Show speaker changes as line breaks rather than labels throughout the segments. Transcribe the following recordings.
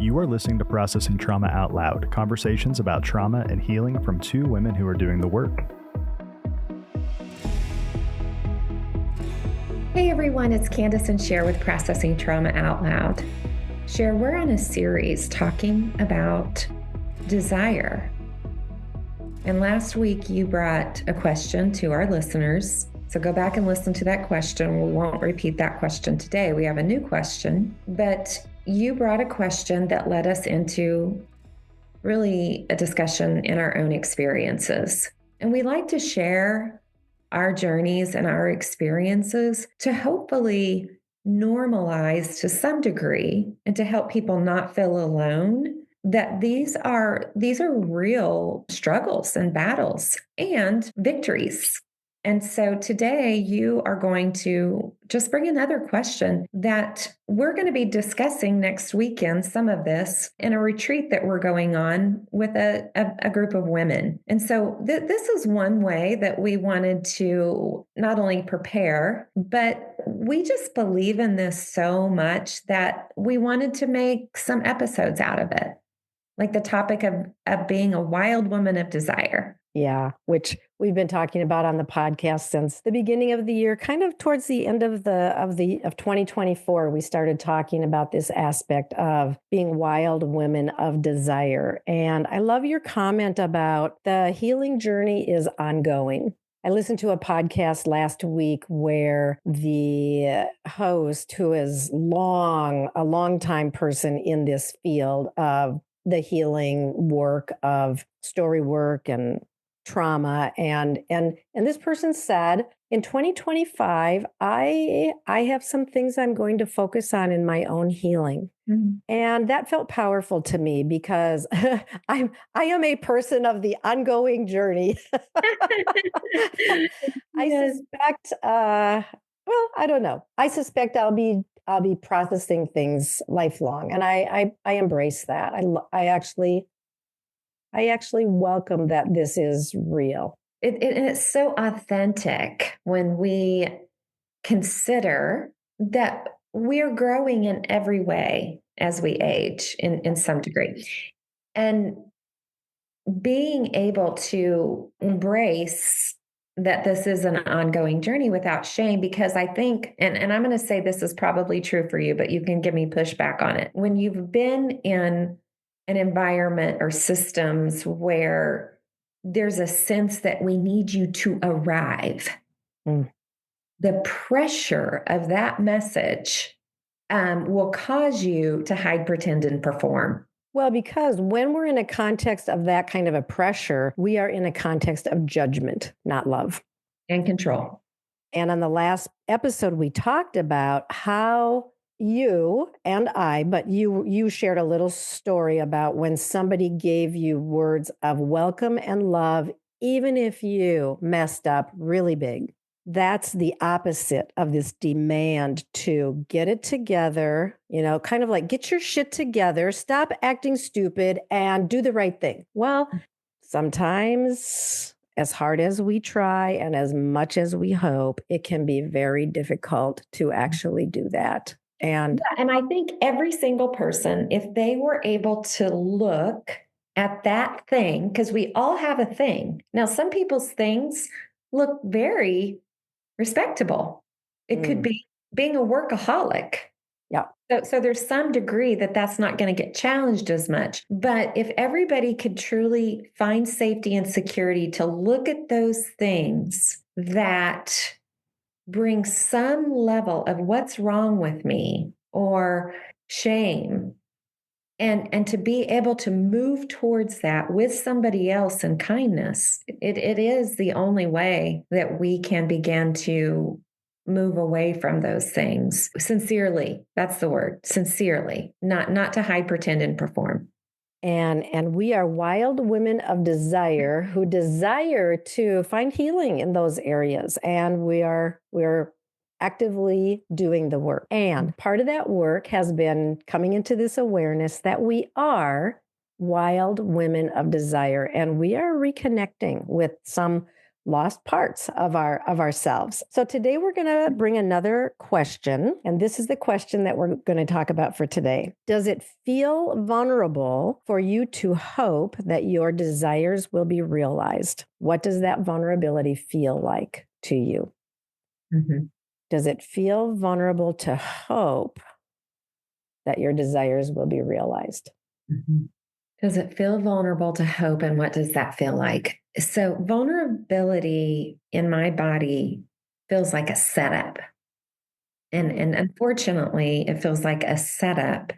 You are listening to Processing Trauma Out Loud, conversations about trauma and healing from two women who are doing the work.
Hey everyone, it's Kandace and Sher with Processing Trauma Out Loud. Sher, we're on a series talking about desire. And last week you brought a question to our listeners. So go back and listen to that question. We won't repeat that question today. We have a new question, but you brought a question that led us into really a discussion in our own experiences. And we like to share our journeys and our experiences to hopefully normalize to some degree and to help people not feel alone, that these are real struggles and battles and victories. And so today you are going to just bring another question that we're going to be discussing next weekend, some of this in a retreat that we're going on with a group of women. And so this is one way that we wanted to not only prepare, but we just believe in this so much that we wanted to make some episodes out of it. Like the topic of being a wild woman of desire.
Yeah, which we've been talking about on the podcast since the beginning of the year, kind of towards the end of 2024. We started talking about this aspect of being wild women of desire. And I love your comment about the healing journey is ongoing. I listened to a podcast last week where the host, who is a long time person in this field of the healing work of story work and trauma. And this person said, in 2025, I have some things I'm going to focus on in my own healing. Mm-hmm. And that felt powerful to me because I am a person of the ongoing journey. I suspect, I don't know. I suspect I'll be processing things lifelong. And I embrace that. I actually welcome that this is real.
And it's so authentic when we consider that we're growing in every way as we age in some degree. And being able to embrace that this is an ongoing journey without shame, because I think, and I'm going to say this is probably true for you, but you can give me pushback on it. When you've been in an environment or systems where there's a sense that we need you to arrive, the pressure of that message will cause you to hide, pretend, and perform.
Well, because when we're in a context of that kind of a pressure, we are in a context of judgment, not love.
And control.
And on the last episode, we talked about how you and I, but you shared a little story about when somebody gave you words of welcome and love, even if you messed up really big. That's the opposite of this demand to get it together, kind of like get your shit together, stop acting stupid and do the right thing. Well, sometimes as hard as we try and as much as we hope, it can be very difficult to actually do that. And
I think every single person, if they were able to look at that thing, because we all have a thing. Now, some people's things look very respectable. It could be being a workaholic.
Yeah.
So there's some degree that that's not going to get challenged as much. But if everybody could truly find safety and security to look at those things that bring some level of what's wrong with me or shame, and to be able to move towards that with somebody else in kindness, it is the only way that we can begin to move away from those things sincerely. That's the word, sincerely, not to hide, pretend, and perform.
And we are wild women of desire who desire to find healing in those areas. And we're actively doing the work. And part of that work has been coming into this awareness that we are wild women of desire, and we are reconnecting with some lost parts of ourselves. So today we're going to bring another question, and this is the question that we're going to talk about for today. Does it feel vulnerable for you to hope that your desires will be realized? What does that vulnerability feel like to you?
Mm-hmm.
Does it feel vulnerable to hope that your desires will be realized?
Mm-hmm. Does it feel vulnerable to hope? And what does that feel like? So, vulnerability in my body feels like a setup. And unfortunately, it feels like a setup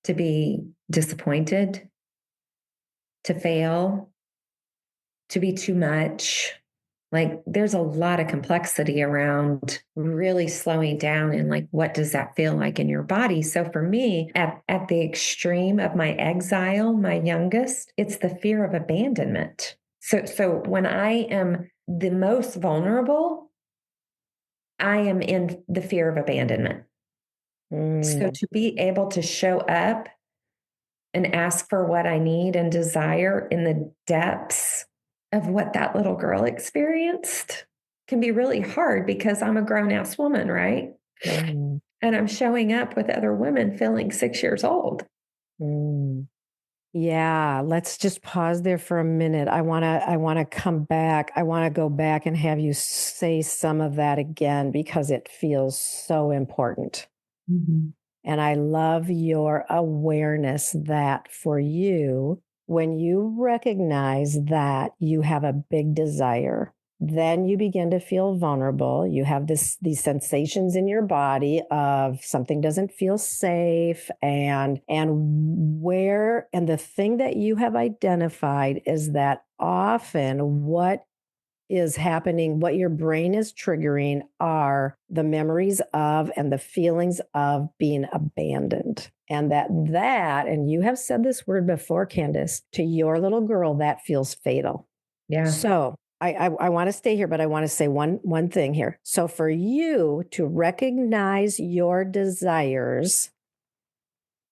to be disappointed, to fail, to be too much. Like there's a lot of complexity around really slowing down and like what does that feel like in your body? So for me, at the extreme of my exile, my youngest, it's the fear of abandonment. So when I am the most vulnerable, I am in the fear of abandonment. So to be able to show up and ask for what I need and desire in the depths of what that little girl experienced can be really hard because I'm a grown ass woman, right?
Mm.
And I'm showing up with other women feeling 6 years old.
Mm. Yeah, let's just pause there for a minute. I want to come back. I want to go back and have you say some of that again because it feels so important.
Mm-hmm.
And I love your awareness that for you, when you recognize that you have a big desire, then you begin to feel vulnerable. You have these sensations in your body of something doesn't feel safe and the thing that you have identified is that often what is happening, what your brain is triggering are the memories of and the feelings of being abandoned. And and you have said this word before, Kandace, to your little girl, that feels fatal.
Yeah.
So I want to stay here, but I want to say one thing here. So for you to recognize your desires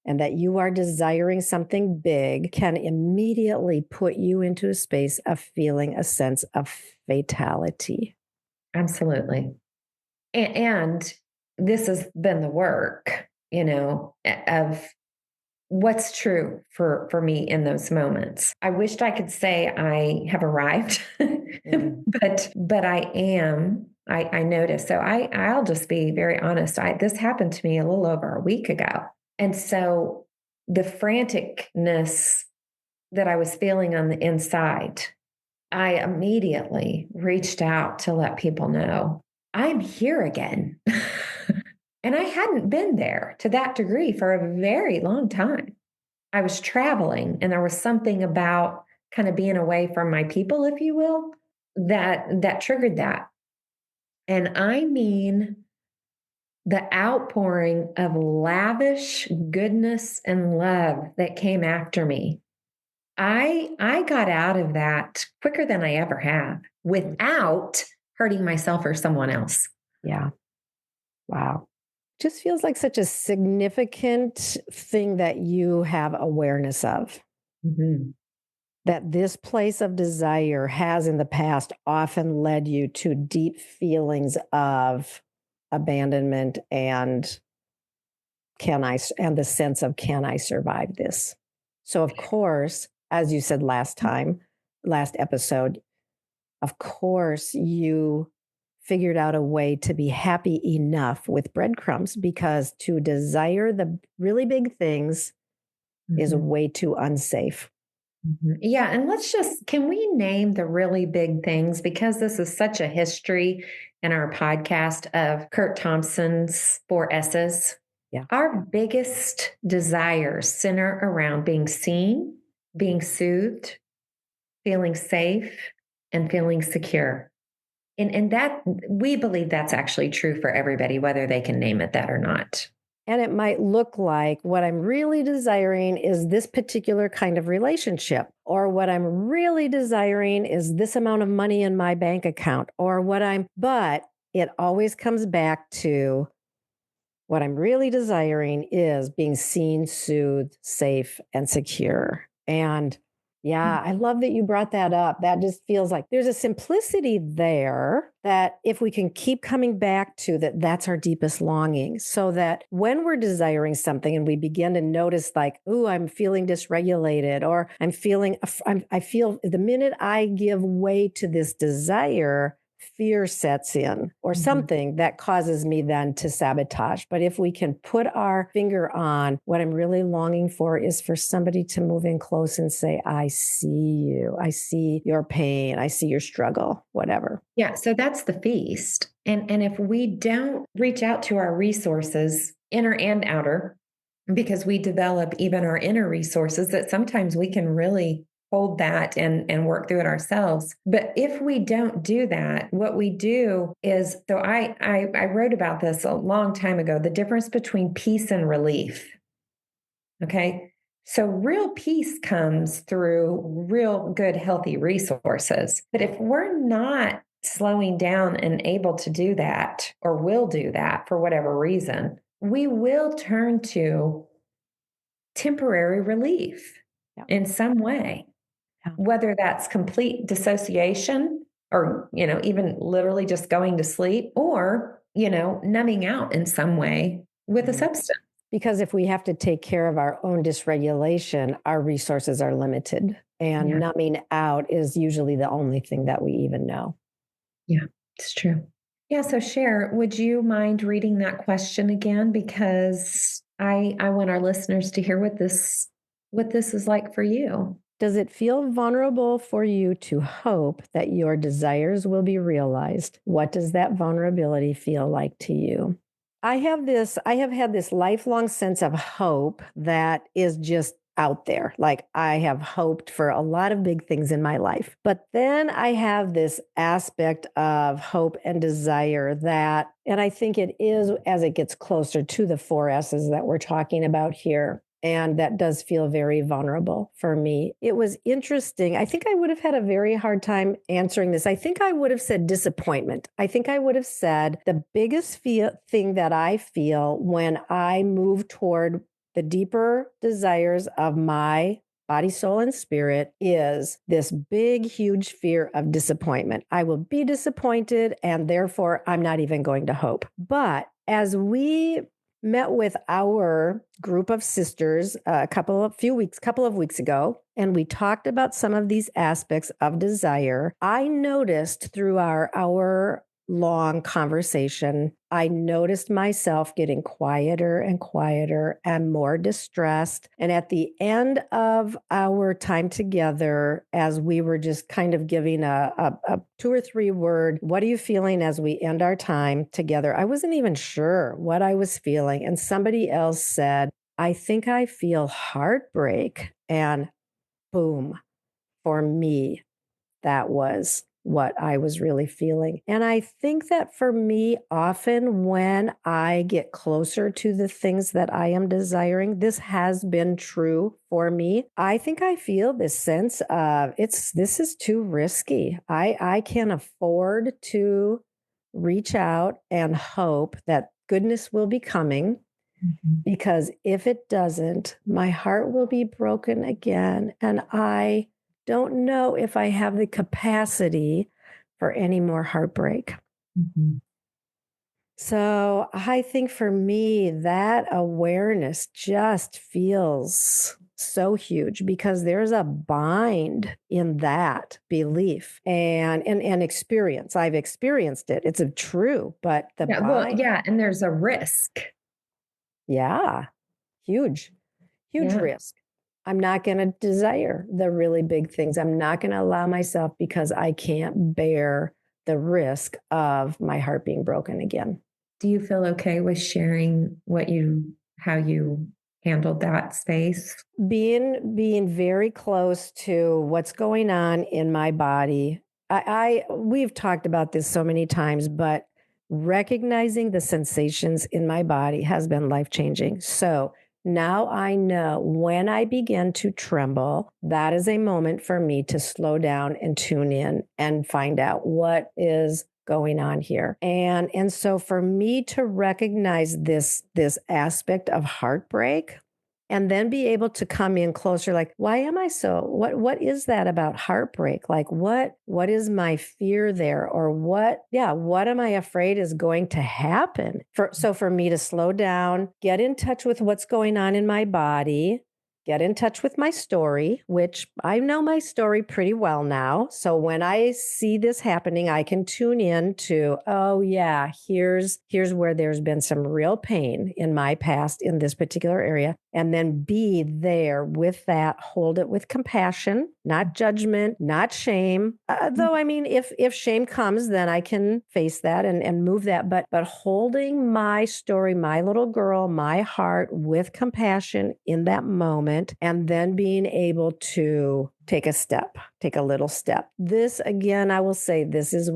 and that you are desiring something big can immediately put you into a space of feeling a sense of fatality.
Absolutely. And this has been the work, of what's true for me in those moments. I wished I could say I have arrived, but I am. I noticed. So I'll just be very honest. This happened to me a little over a week ago. And so the franticness that I was feeling on the inside, I immediately reached out to let people know I'm here again. And I hadn't been there to that degree for a very long time. I was traveling and there was something about kind of being away from my people, if you will, that triggered that. And I mean the outpouring of lavish goodness and love that came after me. I got out of that quicker than I ever have without hurting myself or someone else.
Yeah. Wow. Just feels like such a significant thing that you have awareness of.
Mm-hmm.
That this place of desire has in the past often led you to deep feelings of abandonment and the sense of can I survive this? So of course, as you said last episode, of course you figured out a way to be happy enough with breadcrumbs because to desire the really big things is way too unsafe.
Mm-hmm. Yeah. And can we name the really big things? Because this is such a history in our podcast of Kurt Thompson's 4 S's.
Yeah.
Our biggest desires center around being seen, being soothed, feeling safe, and feeling secure. And that we believe that's actually true for everybody, whether they can name it that or not.
And it might look like what I'm really desiring is this particular kind of relationship, or what I'm really desiring is this amount of money in my bank account, but it always comes back to what I'm really desiring is being seen, soothed, safe, and secure. And Yeah, I love that you brought that up. That just feels like there's a simplicity there that if we can keep coming back to that, that's our deepest longing. So that when we're desiring something and we begin to notice like, ooh, I'm feeling dysregulated, or I'm feeling, I feel the minute I give way to this desire, fear sets in or something that causes me then to sabotage. But if we can put our finger on what I'm really longing for is for somebody to move in close and say, I see you. I see your pain. I see your struggle, whatever.
Yeah. So that's the feast. And if we don't reach out to our resources, inner and outer, because we develop even our inner resources that sometimes we can really hold that and work through it ourselves. But if we don't do that, what we do is, so I wrote about this a long time ago, the difference between peace and relief. Okay. So real peace comes through real good, healthy resources. But if we're not slowing down and able to do that, or will do that for whatever reason, we will turn to temporary relief in some way, whether that's complete dissociation or, even literally just going to sleep, or, numbing out in some way with a substance.
Because if we have to take care of our own dysregulation, our resources are limited. And numbing out is usually the only thing that we even know.
Yeah, it's true. Yeah. So, Sher, would you mind reading that question again? Because I want our listeners to hear what this is like for you.
Does it feel vulnerable for you to hope that your desires will be realized? What does that vulnerability feel like to you? I have had this lifelong sense of hope that is just out there. Like I have hoped for a lot of big things in my life. But then I have this aspect of hope and desire that, and I think it is as it gets closer to the 4 S's that we're talking about here. And that does feel very vulnerable for me. It was interesting. I think I would have had a very hard time answering this. I think I would have said disappointment. I think I would have said the biggest thing that I feel when I move toward the deeper desires of my body, soul, and spirit is this big, huge fear of disappointment. I will be disappointed, and therefore I'm not even going to hope. But as we met with our group of sisters a couple of weeks ago, and we talked about some of these aspects of desire. I noticed through our hour-long conversation, I noticed myself getting quieter and quieter and more distressed. And at the end of our time together, as we were just kind of giving a 2 or 3 word, what are you feeling as we end our time together? I wasn't even sure what I was feeling. And somebody else said, I think I feel heartbreak. And boom, for me, that was what I was really feeling. And I think that for me, often when I get closer to the things that I am desiring, this has been true for me. I think I feel this sense of this is too risky. I can afford to reach out and hope that goodness will be coming. Because if it doesn't, my heart will be broken again. And I don't know if I have the capacity for any more heartbreak. So I think for me, that awareness just feels so huge because there's a bind in that belief and experience. I've experienced it. It's true, but the bind.
And there's a risk.
Yeah, huge risk. I'm not going to desire the really big things. I'm not going to allow myself because I can't bear the risk of my heart being broken again.
Do you feel okay with sharing how you handled that space?
Being very close to what's going on in my body. We've talked about this so many times, but recognizing the sensations in my body has been life-changing. So now I know when I begin to tremble, that is a moment for me to slow down and tune in and find out what is going on here. And so for me to recognize this aspect of heartbreak and then be able to come in closer, like, why am I what is that about heartbreak? Like, what is my fear there? Or what am I afraid is going to happen? For me to slow down, get in touch with what's going on in my body, get in touch with my story, which I know my story pretty well now. So when I see this happening, I can tune in to, oh yeah, here's where there's been some real pain in my past in this particular area. And then be there with that, hold it with compassion, not judgment, not shame. Though, I mean, if shame comes, then I can face that and move that. But holding my story, my little girl, my heart with compassion in that moment, and then being able to take a little step. This, again, I will say, this is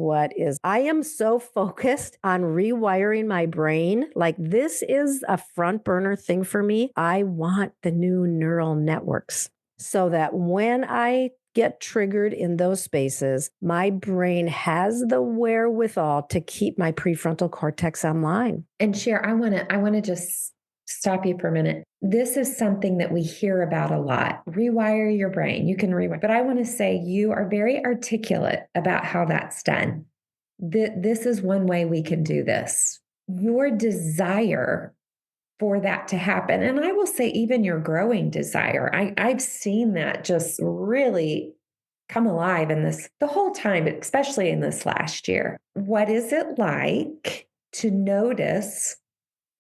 I am so focused on rewiring my brain. Like, this is a front burner thing for me. I want the new neural networks so that when I get triggered in those spaces, my brain has the wherewithal to keep my prefrontal cortex online.
And Sher, I want to just stop you for a minute. This is something that we hear about a lot. Rewire your brain. You can rewire. But I want to say you are very articulate about how that's done. This is one way we can do this. Your desire for that to happen, and I will say even your growing desire, I've seen that just really come alive in this the whole time, but especially in this last year. What is it like to notice,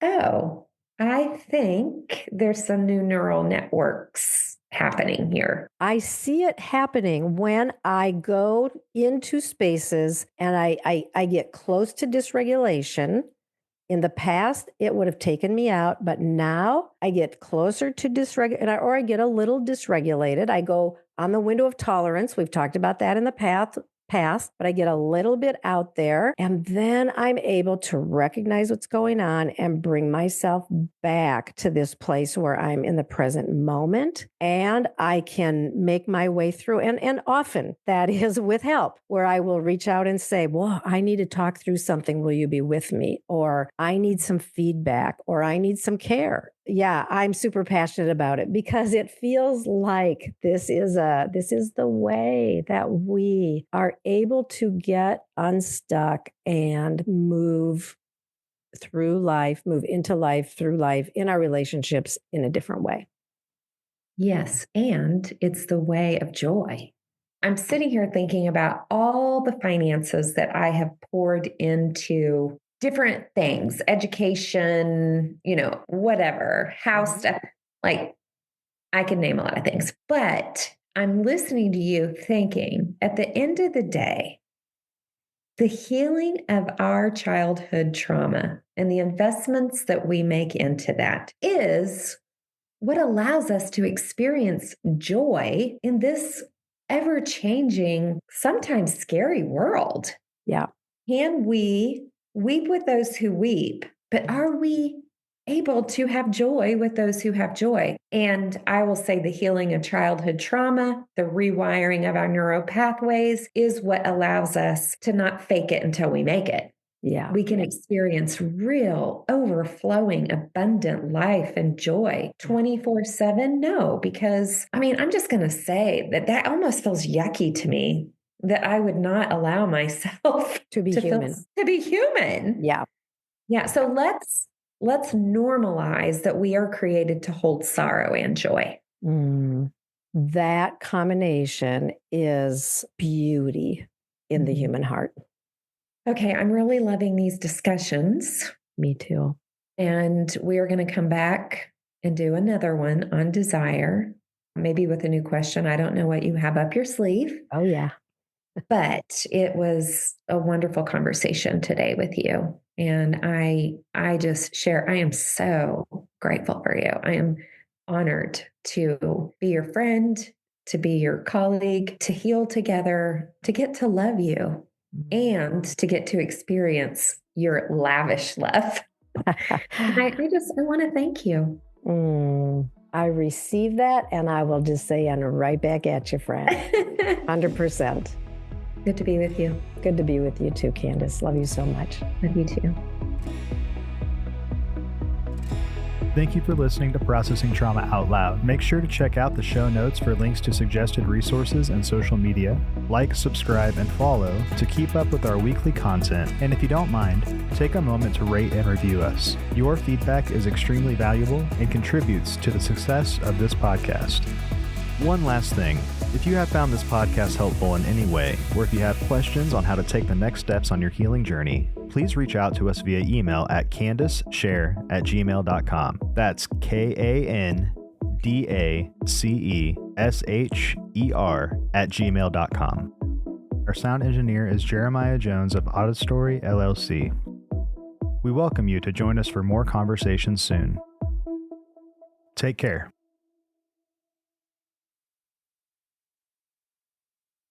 oh, I think there's some new neural networks happening here?
I see it happening when I go into spaces and I get close to dysregulation. In the past, it would have taken me out, but now I get closer to dysregulation, or I get a little dysregulated. I go on the window of tolerance. We've talked about that in the past, but I get a little bit out there, and then I'm able to recognize what's going on and bring myself back to this place where I'm in the present moment, and I can make my way through. And often that is with help, where I will reach out and say, well, I need to talk through something. Will you be with me? Or I need some feedback, or I need some care. Yeah, I'm super passionate about it because it feels like this is the way that we are able to get unstuck and move through life, move into life, through life, in our relationships in a different way.
Yes, and it's the way of joy. I'm sitting here thinking about all the finances that I have poured into different things, education, whatever, house stuff. Like, I can name a lot of things, but I'm listening to you thinking at the end of the day, the healing of our childhood trauma and the investments that we make into that is what allows us to experience joy in this ever-changing, sometimes scary world.
Yeah.
Can we weep with those who weep, but are we able to have joy with those who have joy? And I will say the healing of childhood trauma, the rewiring of our neural pathways is what allows us to not fake it until we make it.
Yeah.
We can experience real, overflowing, abundant life and joy 24/7. No, because I'm just going to say that almost feels yucky to me that I would not allow myself
to be human.
To be human.
Yeah.
Yeah. So let's normalize that we are created to hold sorrow and joy.
That combination is beauty in the human heart.
Okay, I'm really loving these discussions.
Me too.
And we are going to come back and do another one on desire, maybe with a new question. I don't know what you have up your sleeve.
Oh, yeah.
But it was a wonderful conversation today with you. And I just share, I am so grateful for you. I am honored to be your friend, to be your colleague, to heal together, to get to love you, and to get to experience your lavish love. I want to thank you.
I receive that, and I will just say, and right back at you, friend. 100%.
Good to be with you.
Good to be with you too, Kandace. Love you so much.
Love you too.
Thank you for listening to Processing Trauma Out Loud. Make sure to check out the show notes for links to suggested resources and social media. Like, subscribe, and follow to keep up with our weekly content. And if you don't mind, take a moment to rate and review us. Your feedback is extremely valuable and contributes to the success of this podcast. One last thing. If you have found this podcast helpful in any way, or if you have questions on how to take the next steps on your healing journey, please reach out to us via email at KandaceSher@gmail.com. That's KandaceSher@gmail.com. Our sound engineer is Jeremiah Jones of Auditory LLC. We welcome you to join us for more conversations soon. Take care.